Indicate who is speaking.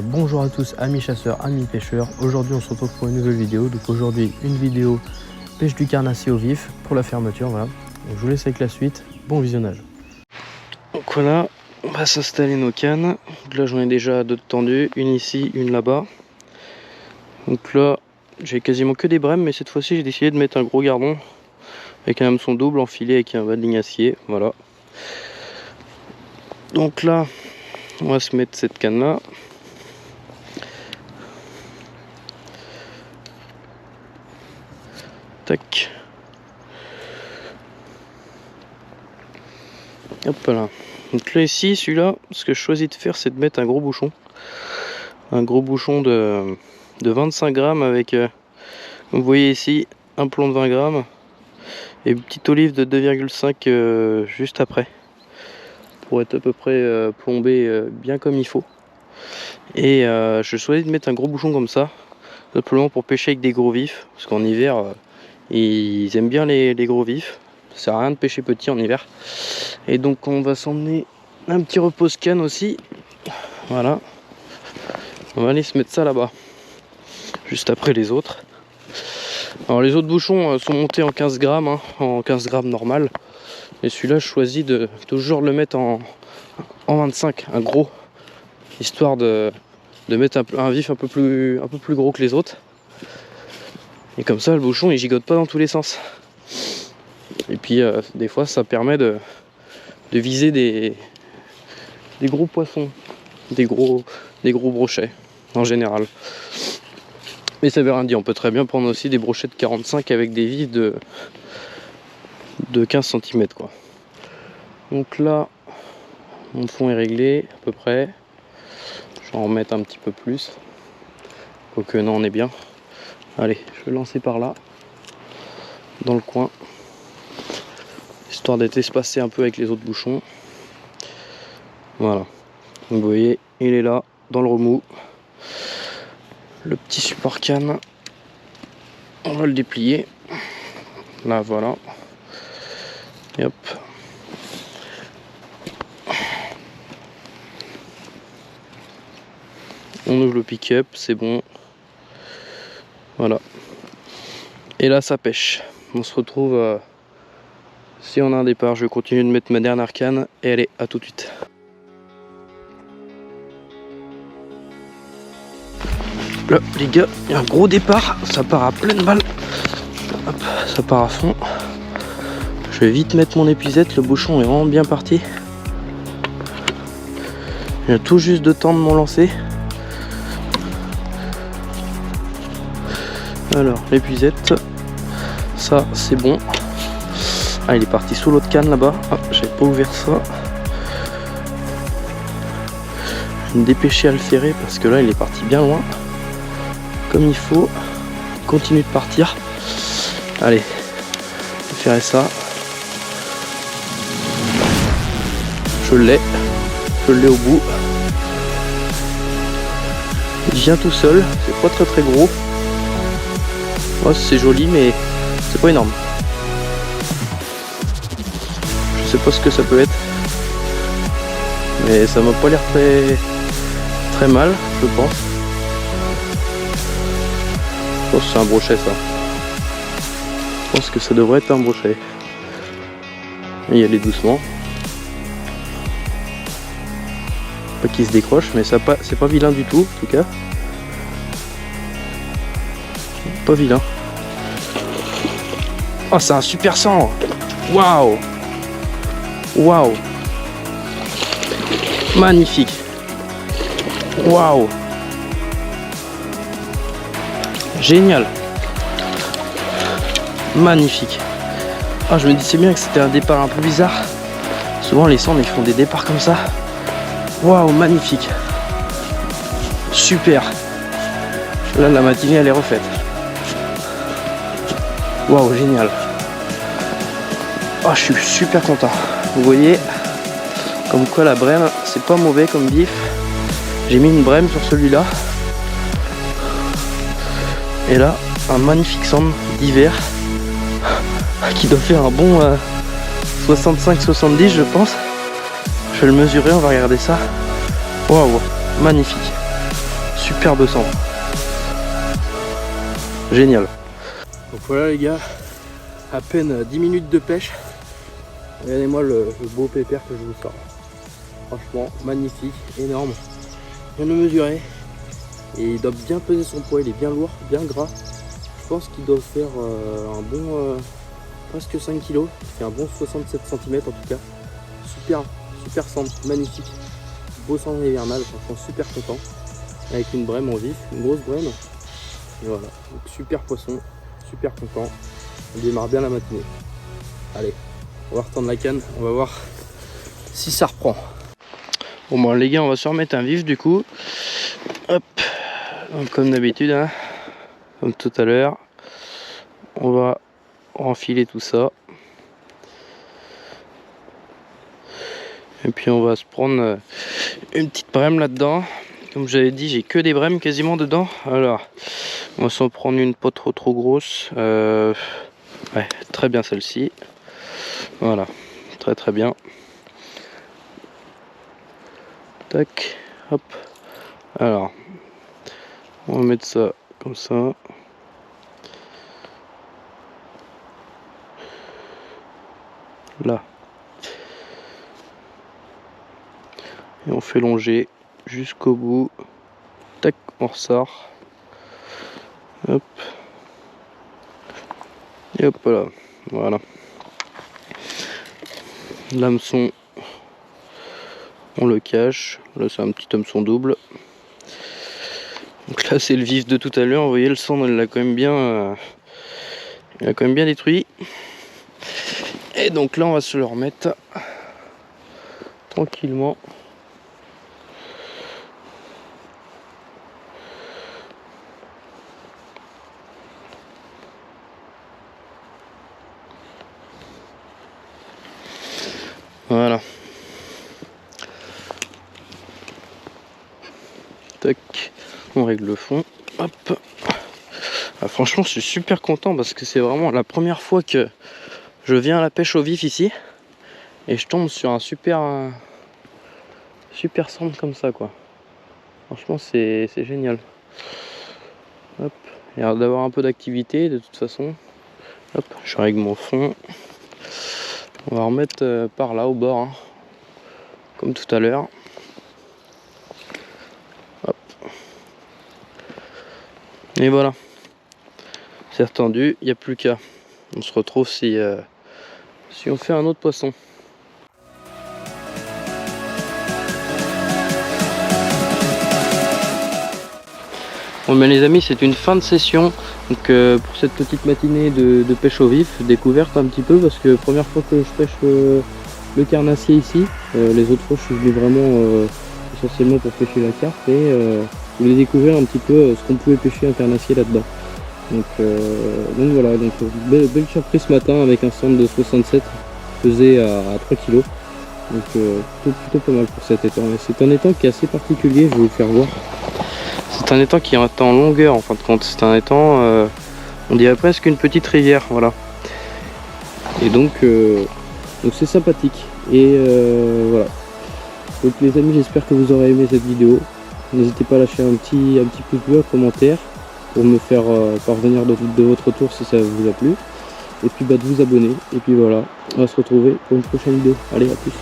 Speaker 1: dire bonjour à tous, amis chasseurs, amis pêcheurs. Aujourd'hui on se retrouve pour une nouvelle vidéo. Donc aujourd'hui une vidéo pêche du carnassier au vif pour la fermeture, voilà. Donc, je vous laisse avec la suite, bon visionnage. Donc voilà, on va s'installer nos cannes. Donc là j'en ai déjà deux tendues, une ici, une là-bas. Donc là j'ai quasiment que des brèmes, mais cette fois-ci j'ai décidé de mettre un gros gardon avec un hameçon double enfilé avec un bas de ligne acier, voilà. Donc là on va se mettre cette canne là. Tac. Hop là. Donc là ici, celui-là, ce que je choisis de faire, c'est de mettre un gros bouchon. Un gros bouchon de 25 grammes avec, vous voyez ici, un plomb de 20 grammes et une petite olive de 2,5 juste après. Pour être à peu près plombé bien comme il faut. Et je choisis de mettre un gros bouchon comme ça, simplement pour pêcher avec des gros vifs, parce qu'en hiver, ils aiment bien les gros vifs. Ça sert à rien de pêcher petit en hiver. Et donc on va s'emmener un petit repose-canne aussi. Voilà. On va aller se mettre ça là-bas, juste après les autres. Alors les autres bouchons sont montés en 15 grammes, hein, en 15 grammes normal. Et celui-là, je choisis de toujours le mettre en 25, un gros, histoire de mettre un vif un peu plus gros que les autres. Et comme ça, le bouchon il gigote pas dans tous les sens. Et puis des fois, ça permet de viser des gros poissons, des gros brochets en général. Mais ça veut rien dire, on peut très bien prendre aussi des brochets de 45 avec des vifs de 15 cm quoi. Donc là, mon fond est réglé à peu près. Je vais en remettre un petit peu plus. Quoique non, on est bien. Allez, je vais lancer par là, dans le coin, histoire d'être espacé un peu avec les autres bouchons. Voilà. Donc vous voyez, il est là, dans le remous. Le petit support canne, on va le déplier. Là, voilà. Et hop. On ouvre le pick-up, c'est bon. Voilà. Et là, ça pêche. On se retrouve si on a un départ. Je vais continuer de mettre ma dernière canne. Et allez, à tout de suite. Là, les gars, il y a un gros départ. Ça part à pleine balle. Hop, ça part à fond. Je vais vite mettre mon épuisette. Le bouchon est vraiment bien parti. Il y a tout juste de temps de mon lancer. Alors, l'épuisette, ça c'est bon. Ah, il est parti sous l'autre canne là-bas. Ah, j'avais pas ouvert ça. Je vais me dépêcher à le ferrer parce que là il est parti bien loin. Comme il faut. Il continue de partir. Allez, je vais ferrer ça. Je l'ai au bout. Il vient tout seul, c'est pas très gros. Oh, c'est joli mais c'est pas énorme. Je sais pas ce que ça peut être, mais ça m'a pas l'air très mal, je pense. Je pense que c'est un brochet ça. Je pense que ça devrait être un brochet. Il y aller doucement. Pas qu'il se décroche, mais c'est pas vilain du tout en tout cas. Pas vilain. Oh, c'est un super sang. Waouh. Waouh. Magnifique. Waouh. Génial. Magnifique. Ah, je me disais bien que c'était un départ un peu bizarre. Souvent les sangs ils font des départs comme ça. Waouh, magnifique. Super. Là, la matinée elle est refaite. Waouh, génial. Oh, je suis super content. Vous voyez, comme quoi la brème, c'est pas mauvais comme vif. J'ai mis une brème sur celui-là. Et là, un magnifique sand d'hiver qui doit faire un bon 65-70 je pense. Je vais le mesurer, on va regarder ça. Waouh, magnifique. superbe sang. Génial. Donc voilà les gars, à peine 10 minutes de pêche. Regardez-moi le beau pépère que je vous sors. Franchement magnifique, énorme, bien mesuré. Et il doit bien peser son poids, il est bien lourd, bien gras. Je pense qu'il doit faire un bon presque 5 kg. Il fait un bon 67 cm en tout cas. Super centre, magnifique. Beau sang hivernal, franchement super content. Avec une brème en vif, une grosse brème. Et voilà, donc super poisson, super content. On démarre bien la matinée. Allez, on va retendre la canne, on va voir si ça reprend. Bon bon les gars, on va se remettre un vif du coup. Hop, donc, comme d'habitude, hein, comme tout à l'heure, on va enfiler tout ça. Et puis on va se prendre une petite brème là-dedans. Comme j'avais dit, j'ai que des brèmes quasiment dedans. Alors, on va s'en prendre une pas trop grosse. Ouais, très bien celle-ci. Voilà, très bien. Tac, hop. Alors, on va mettre ça comme ça. Là. Et on fait longer jusqu'au bout. Tac, on ressort. Hop. Et hop là. Voilà. L'hameçon, on le cache. Là c'est un petit hameçon double. Donc là c'est le vif de tout à l'heure. Vous voyez le sang, il l'a quand même bien, il a quand même bien détruit. Et donc là on va se le remettre tranquillement. Voilà. Tac, on règle le fond. Hop. Ah, franchement, je suis super content parce que c'est vraiment la première fois que je viens à la pêche au vif ici et je tombe sur un super centre comme ça quoi. Franchement, c'est génial. Hop, il y a l'air d'avoir un peu d'activité de toute façon. Hop, je règle mon fond. On va remettre par là au bord, hein, comme tout à l'heure. Hop. Et voilà. C'est retendu, il n'y a plus qu'à. On se retrouve si on fait un autre poisson. Bon ben les amis, c'est une fin de session donc, pour cette petite matinée de pêche au vif, découverte un petit peu parce que première fois que je pêche le carnassier ici. Les autres fois je suis venu vraiment essentiellement pour pêcher la carpe et je voulais découvrir un petit peu ce qu'on pouvait pêcher un carnassier là-dedans. Donc voilà, donc belle surprise ce matin avec un centre de 67 pesé à 3 kg. Donc plutôt pas mal pour cet étang. C'est un étang qui est assez particulier, je vais vous le faire voir. C'est un étang qui est en longueur en fin de compte. C'est un étang, on dirait presque une petite rivière, voilà. Et donc c'est sympathique. Et voilà. Donc les amis, j'espère que vous aurez aimé cette vidéo. N'hésitez pas à lâcher un petit pouce bleu, un commentaire pour me faire parvenir de votre retour si ça vous a plu. Et puis de vous abonner. Et puis voilà, on va se retrouver pour une prochaine vidéo. Allez, à plus.